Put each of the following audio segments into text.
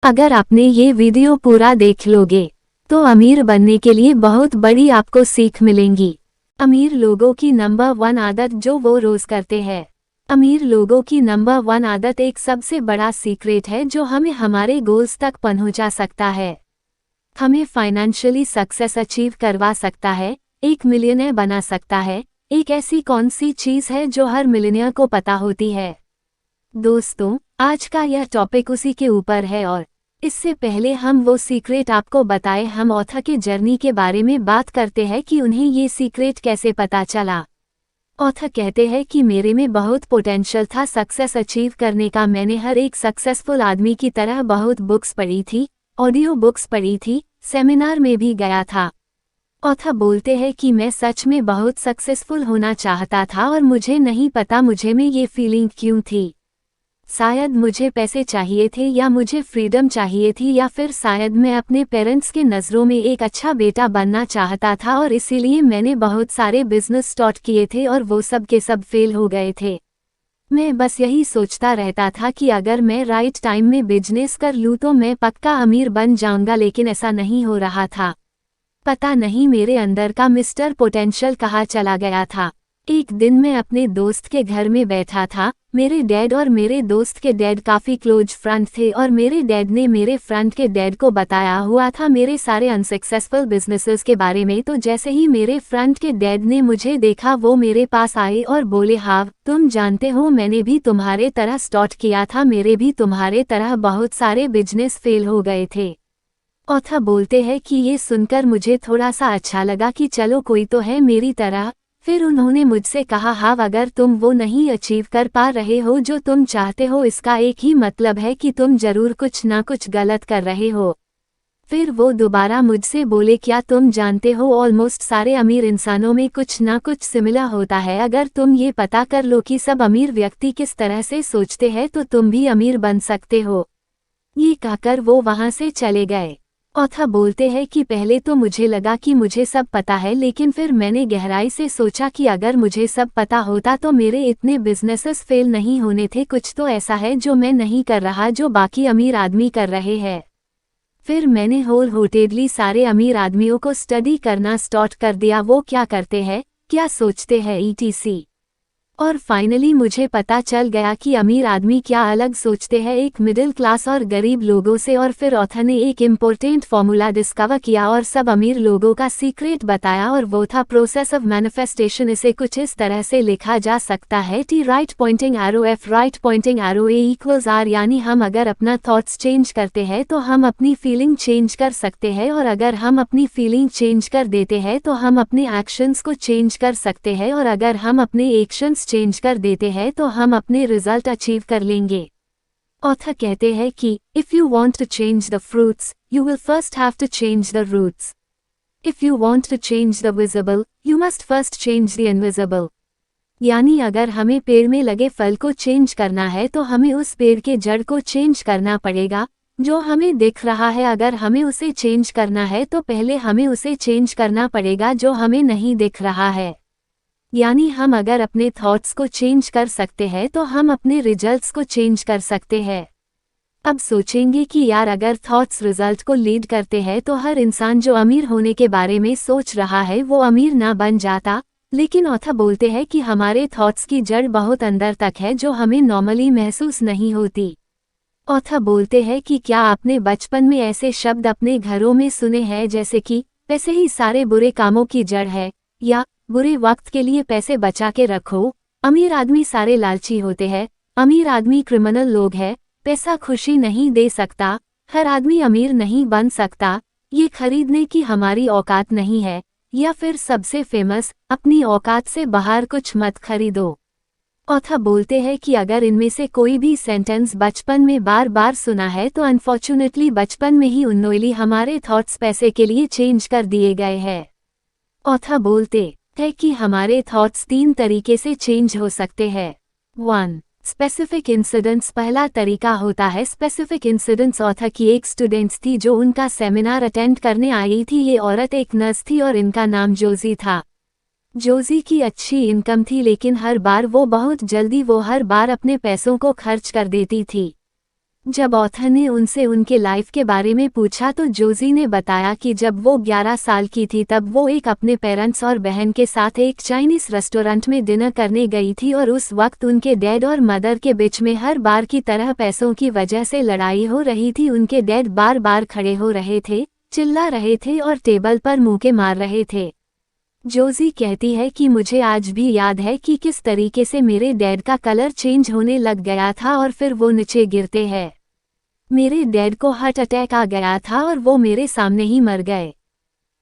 अगर आपने ये वीडियो पूरा देख लोगे तो अमीर बनने के लिए बहुत बड़ी आपको सीख मिलेंगी। अमीर लोगों की नंबर 1 आदत जो वो रोज करते हैं। अमीर लोगों की नंबर 1 आदत एक सबसे बड़ा सीक्रेट है जो हमें हमारे गोल्स तक पहुंचा सकता है, हमें फाइनेंशियली सक्सेस अचीव करवा सकता है, एक मिलियनेयर बना सकता है। एक ऐसी कौन सी चीज है जो हर मिलियनेयर को पता होती है? दोस्तों, आज का यह टॉपिक उसी के ऊपर है और इससे पहले हम वो सीक्रेट आपको बताएं, हम ऑथर के जर्नी के बारे में बात करते हैं कि उन्हें ये सीक्रेट कैसे पता चला। ऑथर कहते हैं कि मेरे में बहुत पोटेंशियल था सक्सेस अचीव करने का। मैंने हर एक सक्सेसफुल आदमी की तरह बहुत बुक्स पढ़ी थी, ऑडियो बुक्स पढ़ी थी, सेमिनार में भी गया था। ऑथर बोलते हैं कि मैं सच में बहुत सक्सेसफुल होना चाहता था और मुझे नहीं पता मुझे में ये फीलिंग क्यों थी। शायद मुझे पैसे चाहिए थे या मुझे फ्रीडम चाहिए थी या फिर शायद मैं अपने पेरेंट्स के नज़रों में एक अच्छा बेटा बनना चाहता था और इसीलिए मैंने बहुत सारे बिजनेस स्टार्ट किए थे और वो सब के सब फेल हो गए थे। मैं बस यही सोचता रहता था कि अगर मैं राइट टाइम में बिजनेस कर लूँ तो मैं पक्का अमीर बन जाऊंगा, लेकिन ऐसा नहीं हो रहा था। पता नहीं मेरे अंदर का मिस्टर पोटेंशियल कहाँ चला गया था। एक दिन मैं अपने दोस्त के घर में बैठा था। मेरे डैड और मेरे दोस्त के डैड काफ़ी क्लोज फ्रेंड थे और मेरे डैड ने मेरे फ्रेंड के डैड को बताया हुआ था मेरे सारे अनसक्सेसफुल बिजनेसेस के बारे में। तो जैसे ही मेरे फ्रेंड के डैड ने मुझे देखा वो मेरे पास आए और बोले, हाँ तुम जानते हो मैंने भी तुम्हारे तरह स्टार्ट किया था, मेरे भी तुम्हारे तरह बहुत सारे बिजनेस फेल हो गए थे। ऑथर बोलते हैं कि ये सुनकर मुझे थोड़ा सा अच्छा लगा कि चलो कोई तो है मेरी तरह। फिर उन्होंने मुझसे कहा, हाँ अगर तुम वो नहीं अचीव कर पा रहे हो जो तुम चाहते हो इसका एक ही मतलब है कि तुम जरूर कुछ ना कुछ गलत कर रहे हो। फिर वो दोबारा मुझसे बोले, क्या तुम जानते हो ऑलमोस्ट सारे अमीर इंसानों में कुछ ना कुछ सिमिलर होता है। अगर तुम ये पता कर लो कि सब अमीर व्यक्ति किस तरह से सोचते हैं तो तुम भी अमीर बन सकते हो। ये कहकर वो वहाँ से चले गए। ऑथर बोलते हैं कि पहले तो मुझे लगा कि मुझे सब पता है, लेकिन फिर मैंने गहराई से सोचा कि अगर मुझे सब पता होता तो मेरे इतने बिजनेसेस फेल नहीं होने थे। कुछ तो ऐसा है जो मैं नहीं कर रहा जो बाकी अमीर आदमी कर रहे हैं। फिर मैंने होल हार्टेडली सारे अमीर आदमियों को स्टडी करना स्टार्ट कर दिया, वो क्या करते हैं, क्या सोचते हैं ईटीसी। और फाइनली मुझे पता चल गया कि अमीर आदमी क्या अलग सोचते हैं एक मिडिल क्लास और गरीब लोगों से। और फिर ऑथर ने एक इम्पोर्टेंट फॉर्मूला डिस्कवर किया और सब अमीर लोगों का सीक्रेट बताया और वो था प्रोसेस ऑफ मैनिफेस्टेशन। इसे कुछ इस तरह से लिखा जा सकता है, T right pointing arrow F right pointing arrow A equals R. यानी हम अगर अपना थॉट्स चेंज करते हैं तो हम अपनी फीलिंग चेंज कर सकते हैं, और अगर हम अपनी फीलिंग चेंज कर देते हैं तो हम अपने एक्शंस को चेंज कर सकते हैं, और अगर हम अपने एक्शंस चेंज कर देते हैं तो हम अपने रिजल्ट अचीव कर लेंगे। ऑथर कहते हैं कि if you want to change the fruits you will first have to change the roots. If you want to change the visible you must first change the invisible. यानी अगर हमें पेड़ में लगे फल को चेंज करना है तो हमें उस पेड़ के जड़ को चेंज करना पड़ेगा जो हमें दिख रहा है। अगर हमें उसे चेंज करना है तो पहले हमें उसे चेंज करना पड़ेगा जो हमें नहीं दिख रहा है। यानी हम अगर अपने थॉट्स को चेंज कर सकते हैं तो हम अपने रिजल्ट्स को चेंज कर सकते हैं। अब सोचेंगे कि यार अगर थॉट्स रिजल्ट को लीड करते हैं तो हर इंसान जो अमीर होने के बारे में सोच रहा है वो अमीर ना बन जाता। लेकिन ऑथर बोलते हैं कि हमारे थॉट्स की जड़ बहुत अंदर तक है जो हमें नॉर्मली महसूस नहीं होती। ऑथर बोलते हैं कि क्या आपने बचपन में ऐसे शब्द अपने घरों में सुने हैं जैसे कि पैसे ही सारे बुरे कामों की जड़ है, या बुरे वक्त के लिए पैसे बचा के रखो, अमीर आदमी सारे लालची होते हैं, अमीर आदमी क्रिमिनल लोग हैं, पैसा खुशी नहीं दे सकता, हर आदमी अमीर नहीं बन सकता, ये खरीदने की हमारी औकात नहीं है, या फिर सबसे फेमस अपनी औकात से बाहर कुछ मत खरीदो। ऑथर बोलते हैं कि अगर इनमें से कोई भी सेंटेंस बचपन में बार बार सुना है तो अनफॉर्चुनेटली बचपन में ही उन्नोइली हमारे थॉट्स पैसे के लिए चेंज कर दिए गए हैं। ऑथर बोलते है कि हमारे थॉट्स 3 तरीके से चेंज हो सकते हैं। 1. Specific incidents. पहला तरीका होता है स्पेसिफिक इंसिडेंट्स। ऑथर की एक स्टूडेंट्स थी जो उनका सेमिनार अटेंड करने आई थी। ये औरत एक नर्स थी और इनका नाम जोजी था। जोजी की अच्छी इनकम थी, लेकिन हर बार वो हर बार अपने पैसों को खर्च कर देती थी। जब ऑथर ने उनसे उनके लाइफ के बारे में पूछा तो जोजी ने बताया कि जब वो 11 साल की थी तब वो अपने पेरेंट्स और बहन के साथ एक चाइनीज रेस्टोरेंट में डिनर करने गई थी और उस वक्त उनके डैड और मदर के बीच में हर बार की तरह पैसों की वजह से लड़ाई हो रही थी। उनके डैड बार बार खड़े हो रहे थे, चिल्ला रहे थे और टेबल पर मुक्के मार रहे थे। जोजी कहती है कि मुझे आज भी याद है कि किस तरीके से मेरे डैड का कलर चेंज होने लग गया था और फिर वो नीचे गिरते हैं। मेरे डैड को हार्ट अटैक आ गया था और वो मेरे सामने ही मर गए।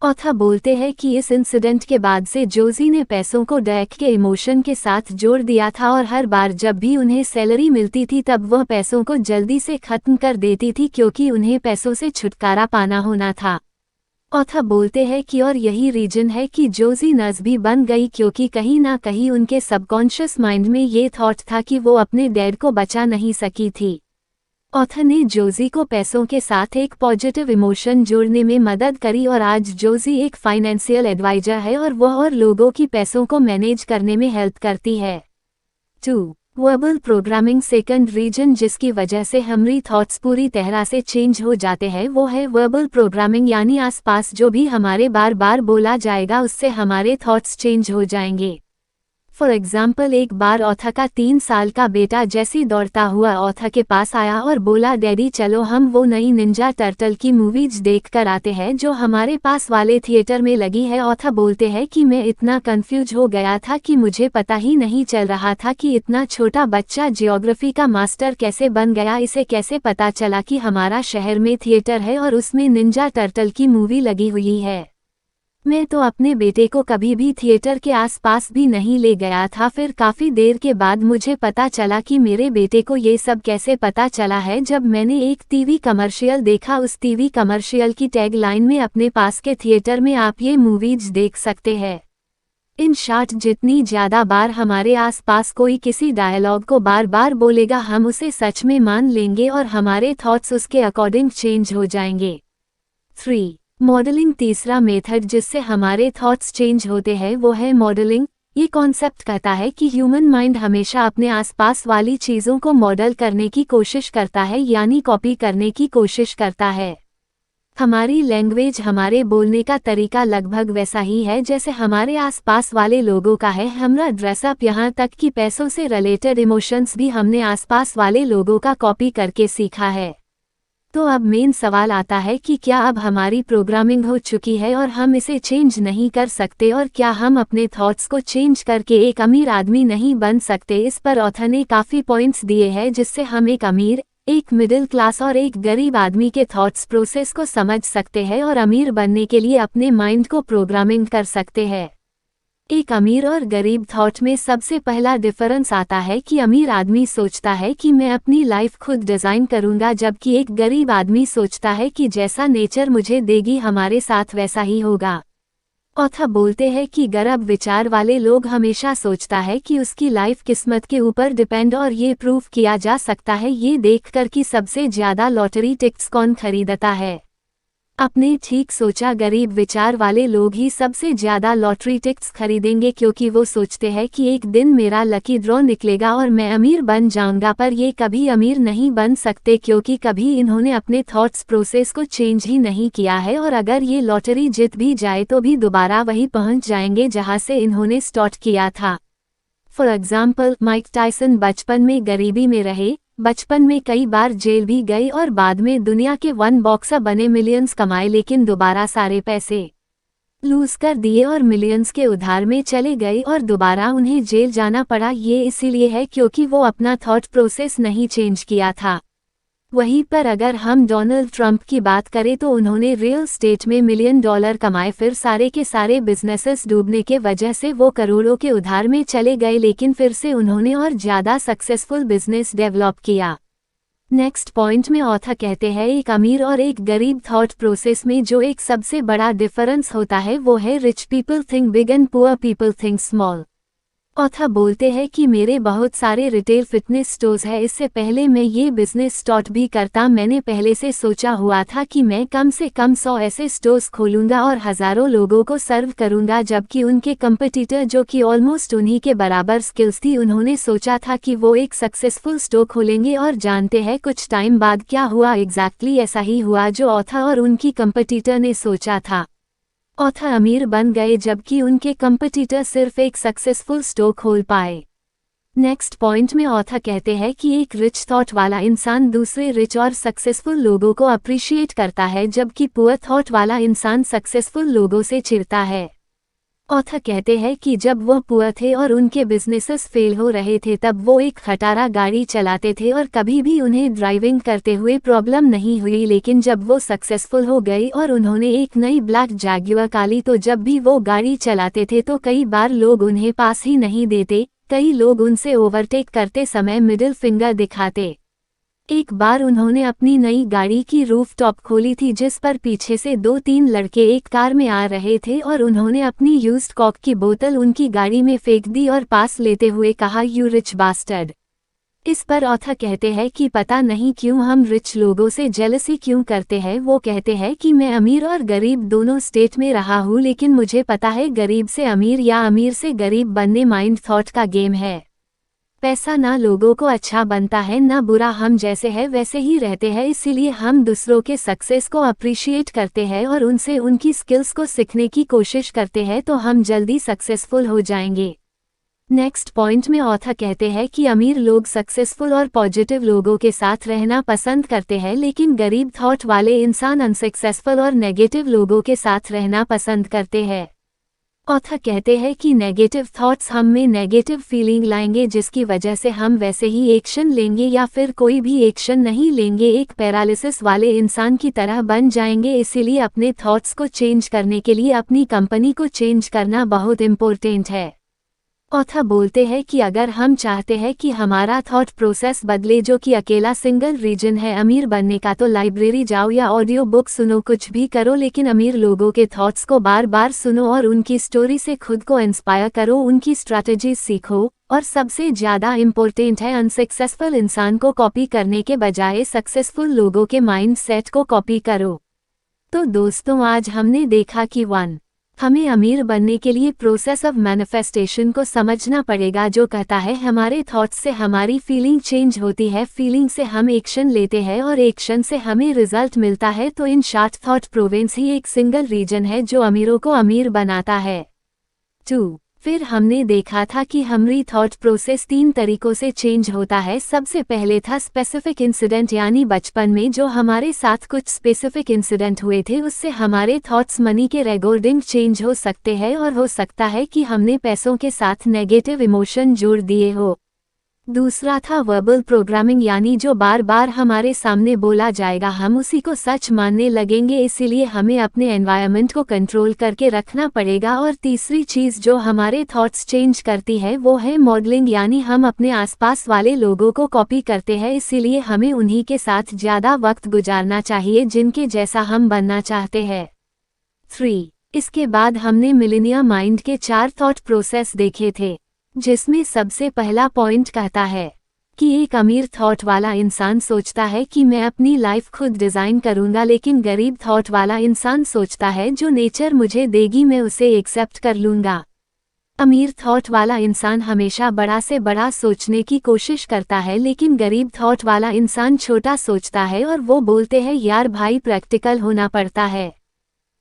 ऑथर बोलते हैं कि इस इंसिडेंट के बाद से जोजी ने पैसों को डैड के इमोशन के साथ जोड़ दिया था और हर बार जब भी उन्हें सैलरी मिलती थी तब वह पैसों को जल्दी से खत्म कर देती थी क्योंकि उन्हें पैसों से छुटकारा पाना होना था। ऑथर बोलते हैं कि और यही रीजन है कि जोजी नर्स भी बन गई क्योंकि कहीं ना कहीं उनके सबकॉन्शियस माइंड में ये थॉट था कि वो अपने डैड को बचा नहीं सकी थी। ऑथर ने जोजी को पैसों के साथ एक पॉजिटिव इमोशन जोड़ने में मदद करी और आज जोजी एक फाइनेंशियल एडवाइजर है और वह और लोगों की पैसों को मैनेज करने में हेल्प करती है। 2. वर्बल प्रोग्रामिंग सेकंड रीजन जिसकी वजह से हमारी थॉट्स पूरी तरह से चेंज हो जाते हैं वो है वर्बल प्रोग्रामिंग, यानी आसपास जो भी हमारे बार बार बोला जाएगा उससे हमारे थॉट्स चेंज हो जाएंगे। फॉर एग्जाम्पल, एक बार ऑथर का 3 साल का बेटा जैसी दौड़ता हुआ ऑथर के पास आया और बोला, डैडी चलो हम वो नई निंजा टर्टल की मूवीज देख कर आते हैं जो हमारे पास वाले थिएटर में लगी है। ऑथर बोलते हैं कि मैं इतना कंफ्यूज हो गया था कि मुझे पता ही नहीं चल रहा था कि इतना छोटा बच्चा जियोग्राफी का मास्टर कैसे बन गया। इसे कैसे पता चला कि हमारा शहर में थिएटर है और उसमें निंजा टर्टल की मूवी लगी हुई है। मैं तो अपने बेटे को कभी भी थिएटर के आसपास भी नहीं ले गया था। फिर काफ़ी देर के बाद मुझे पता चला कि मेरे बेटे को ये सब कैसे पता चला है जब मैंने एक टीवी कमर्शियल देखा। उस टीवी कमर्शियल की टैग लाइन में अपने पास के थिएटर में आप ये मूवीज देख सकते हैं। इन शॉर्ट, जितनी ज़्यादा बार हमारे आसपास कोई किसी डायलॉग को बार बार बोलेगा हम उसे सच में मान लेंगे और हमारे थॉट्स उसके अकॉर्डिंग चेंज हो जाएंगे। 3. मॉडलिंग तीसरा मेथड जिससे हमारे थॉट्स चेंज होते हैं वो है मॉडलिंग। ये कॉन्सेप्ट कहता है कि ह्यूमन माइंड हमेशा अपने आसपास वाली चीज़ों को मॉडल करने की कोशिश करता है, यानी कॉपी करने की कोशिश करता है। हमारी लैंग्वेज, हमारे बोलने का तरीका लगभग वैसा ही है जैसे हमारे आसपास वाले लोगों का है। हमारा ड्रेसअप, यहाँ तक कि पैसों से रिलेटेड इमोशंस भी हमने आसपास वाले लोगों का कॉपी करके सीखा है। तो अब मेन सवाल आता है कि क्या अब हमारी प्रोग्रामिंग हो चुकी है और हम इसे चेंज नहीं कर सकते, और क्या हम अपने थॉट्स को चेंज करके एक अमीर आदमी नहीं बन सकते। इस पर ऑथर ने काफ़ी पॉइंट्स दिए हैं जिससे हम एक अमीर, एक मिडिल क्लास और एक गरीब आदमी के थॉट्स प्रोसेस को समझ सकते हैं और अमीर बनने के लिए अपने माइंड को प्रोग्रामिंग कर सकते हैं। एक अमीर और गरीब थॉट में सबसे पहला डिफरेंस आता है कि अमीर आदमी सोचता है कि मैं अपनी लाइफ खुद डिज़ाइन करूंगा, जबकि एक गरीब आदमी सोचता है कि जैसा नेचर मुझे देगी हमारे साथ वैसा ही होगा। ऑथर बोलते हैं कि गरीब विचार वाले लोग हमेशा सोचता है कि उसकी लाइफ किस्मत के ऊपर डिपेंड, और ये प्रूफ किया जा सकता है ये देखकर कि सबसे ज़्यादा लॉटरी टिकट्स कौन खरीदता है। आपने ठीक सोचा, गरीब विचार वाले लोग ही सबसे ज़्यादा लॉटरी टिकट्स खरीदेंगे क्योंकि वो सोचते हैं कि एक दिन मेरा लकी ड्रॉ निकलेगा और मैं अमीर बन जाऊंगा। पर ये कभी अमीर नहीं बन सकते क्योंकि कभी इन्होंने अपने थॉट्स प्रोसेस को चेंज ही नहीं किया है, और अगर ये लॉटरी जीत भी जाए तो भी दोबारा वही पहुंच जाएंगे जहां से इन्होंने स्टार्ट किया था। फॉर एग्जाम्पल, माइक टायसन बचपन में गरीबी में रहे, बचपन में कई बार जेल भी गए और बाद में दुनिया के 1 बॉक्सर बने, मिलियंस कमाए, लेकिन दोबारा सारे पैसे लूज कर दिए और मिलियंस के उधार में चले गए और दोबारा उन्हें जेल जाना पड़ा। ये इसीलिए है क्योंकि वो अपना थॉट प्रोसेस नहीं चेंज किया था। वहीं पर अगर हम डोनाल्ड ट्रंप की बात करें तो उन्होंने रियल स्टेट में $1 मिलियन कमाए, फिर सारे के सारे बिजनेसेस डूबने के वजह से वो करोड़ों के उधार में चले गए, लेकिन फिर से उन्होंने और ज़्यादा सक्सेसफुल बिजनेस डेवलप किया। नेक्स्ट पॉइंट में ऑथर कहते हैं एक अमीर और एक गरीब थॉट प्रोसेस में जो एक सबसे बड़ा डिफरेंस होता है वो है rich people think big and poor people think small. औथा बोलते हैं कि मेरे बहुत सारे रिटेल फिटनेस स्टोर्स है। इससे पहले मैं ये बिजनेस स्टार्ट भी करता, मैंने पहले से सोचा हुआ था कि मैं कम से कम 100 ऐसे स्टोर्स खोलूंगा और हजारों लोगों को सर्व करूंगा, जबकि उनके कंपटीटर जो कि ऑलमोस्ट उन्हीं के बराबर स्किल्स थी, उन्होंने सोचा था कि वो एक सक्सेसफुल स्टोर खोलेंगे। और जानते हैं कुछ टाइम बाद क्या हुआ? एग्जैक्टली ऐसा ही हुआ जो औथा और उनकी कंपटीटर ने सोचा था। औथा अमीर बन गए जबकि उनके कंपटीटर सिर्फ एक सक्सेसफुल स्टोर खोल पाए। नेक्स्ट पॉइंट में औथा कहते हैं कि एक रिच थॉट वाला इंसान दूसरे रिच और सक्सेसफुल लोगों को अप्रिशिएट करता है, जबकि पुअर थॉट वाला इंसान सक्सेसफुल लोगों से चिढ़ता है। औथा कहते हैं कि जब वो पुअर थे और उनके बिजनेसेस फेल हो रहे थे तब वो एक खटारा गाड़ी चलाते थे और कभी भी उन्हें ड्राइविंग करते हुए प्रॉब्लम नहीं हुई, लेकिन जब वो सक्सेसफुल हो गई और उन्होंने एक नई ब्लैक जैगुआर काली, तो जब भी वो गाड़ी चलाते थे तो कई बार लोग उन्हें पास ही नहीं देते, कई लोग उनसे ओवरटेक करते समय मिडिल फिंगर दिखाते। एक बार उन्होंने अपनी नई गाड़ी की रूफटॉप खोली थी जिस पर पीछे से 2-3 लड़के एक कार में आ रहे थे और उन्होंने अपनी यूज्ड कॉक की बोतल उनकी गाड़ी में फेंक दी और पास लेते हुए कहा, यू रिच बास्टर्ड। इस पर औथा कहते हैं कि पता नहीं क्यों हम रिच लोगों से जेलसी क्यों करते हैं। वो कहते हैं कि मैं अमीर और गरीब दोनों स्टेट में रहा हूँ, लेकिन मुझे पता है गरीब से अमीर या अमीर से गरीब बनने माइंड थॉट का गेम है। पैसा ना लोगों को अच्छा बनता है ना बुरा, हम जैसे हैं वैसे ही रहते हैं, इसीलिए हम दूसरों के सक्सेस को अप्रिशिएट करते हैं और उनसे उनकी स्किल्स को सीखने की कोशिश करते हैं, तो हम जल्दी सक्सेसफुल हो जाएंगे। नेक्स्ट पॉइंट में औथा कहते हैं कि अमीर लोग सक्सेसफुल और पॉजिटिव लोगों के साथ रहना पसंद करते हैं, लेकिन गरीब थॉट वाले इंसान अनसक्सेसफुल और नेगेटिव लोगों के साथ रहना पसंद करते हैं। औथा कहते हैं कि नेगेटिव थॉट्स हम में नेगेटिव फीलिंग लाएंगे, जिसकी वजह से हम वैसे ही एक्शन लेंगे या फिर कोई भी एक्शन नहीं लेंगे, एक पैरालिसिस वाले इंसान की तरह बन जाएंगे। इसीलिए अपने थॉट्स को चेंज करने के लिए अपनी कंपनी को चेंज करना बहुत इम्पोर्टेंट है। औथा बोलते हैं कि अगर हम चाहते हैं कि हमारा थॉट प्रोसेस बदले, जो कि अकेला सिंगल रीजन है अमीर बनने का, तो लाइब्रेरी जाओ या ऑडियो बुक सुनो, कुछ भी करो, लेकिन अमीर लोगों के थॉट्स को बार बार सुनो और उनकी स्टोरी से खुद को इंस्पायर करो, उनकी स्ट्रैटेजीज सीखो। और सबसे ज़्यादा इम्पोर्टेंट है, अनसक्सेसफुल इंसान को कॉपी करने के बजाय सक्सेसफुल लोगों के माइंड सेट को कॉपी करो। तो दोस्तों, आज हमने देखा कि 1. हमें अमीर बनने के लिए प्रोसेस ऑफ मैनिफेस्टेशन को समझना पड़ेगा, जो कहता है हमारे थॉट्स से हमारी फीलिंग चेंज होती है, फीलिंग से हम एक्शन लेते हैं और एक्शन से हमें रिजल्ट मिलता है। तो इन शॉर्ट, थॉट प्रोवेंस ही एक सिंगल रीजन है जो अमीरों को अमीर बनाता है। 2. फिर हमने देखा था कि हमारी थॉट प्रोसेस 3 तरीकों से चेंज होता है। सबसे पहले था स्पेसिफिक इंसिडेंट, यानी बचपन में जो हमारे साथ कुछ स्पेसिफिक इंसिडेंट हुए थे, उससे हमारे थॉट्स मनी के रिगार्डिंग चेंज हो सकते हैं और हो सकता है कि हमने पैसों के साथ नेगेटिव इमोशन जोड़ दिए हो। दूसरा था वर्बल प्रोग्रामिंग, यानी जो बार बार हमारे सामने बोला जाएगा हम उसी को सच मानने लगेंगे, इसीलिए हमें अपने एनवायरनमेंट को कंट्रोल करके रखना पड़ेगा। और तीसरी चीज़ जो हमारे थॉट्स चेंज करती है वो है मॉडलिंग, यानी हम अपने आसपास वाले लोगों को कॉपी करते हैं, इसीलिए हमें उन्हीं के साथ ज़्यादा वक्त गुजारना चाहिए जिनके जैसा हम बनना चाहते हैं। 3. इसके बाद हमने मिलेनिया माइंड के 4 थॉट प्रोसेस देखे थे, जिसमें सबसे पहला पॉइंट कहता है कि एक अमीर थॉट वाला इंसान सोचता है कि मैं अपनी लाइफ खुद डिज़ाइन करूंगा, लेकिन गरीब थॉट वाला इंसान सोचता है जो नेचर मुझे देगी मैं उसे एक्सेप्ट कर लूंगा। अमीर थॉट वाला इंसान हमेशा बड़ा से बड़ा सोचने की कोशिश करता है, लेकिन गरीब थॉट वाला इंसान छोटा सोचता है और वो बोलते हैं यार भाई प्रैक्टिकल होना पड़ता है।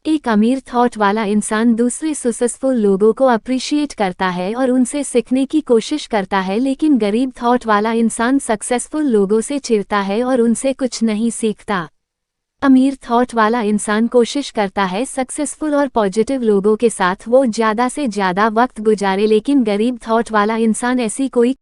एक अमीर थॉट वाला इंसान दूसरे सक्सेसफुल लोगों को अप्रिशिएट करता है और उनसे सीखने की कोशिश करता है, लेकिन गरीब थॉट वाला इंसान सक्सेसफुल लोगों से चिढ़ता है और उनसे कुछ नहीं सीखता। अमीर थॉट वाला इंसान कोशिश करता है सक्सेसफुल और पॉजिटिव लोगों के साथ वो ज़्यादा से ज़्यादा वक्त गुजारे, लेकिन गरीब थॉट वाला इंसान ऐसी कोई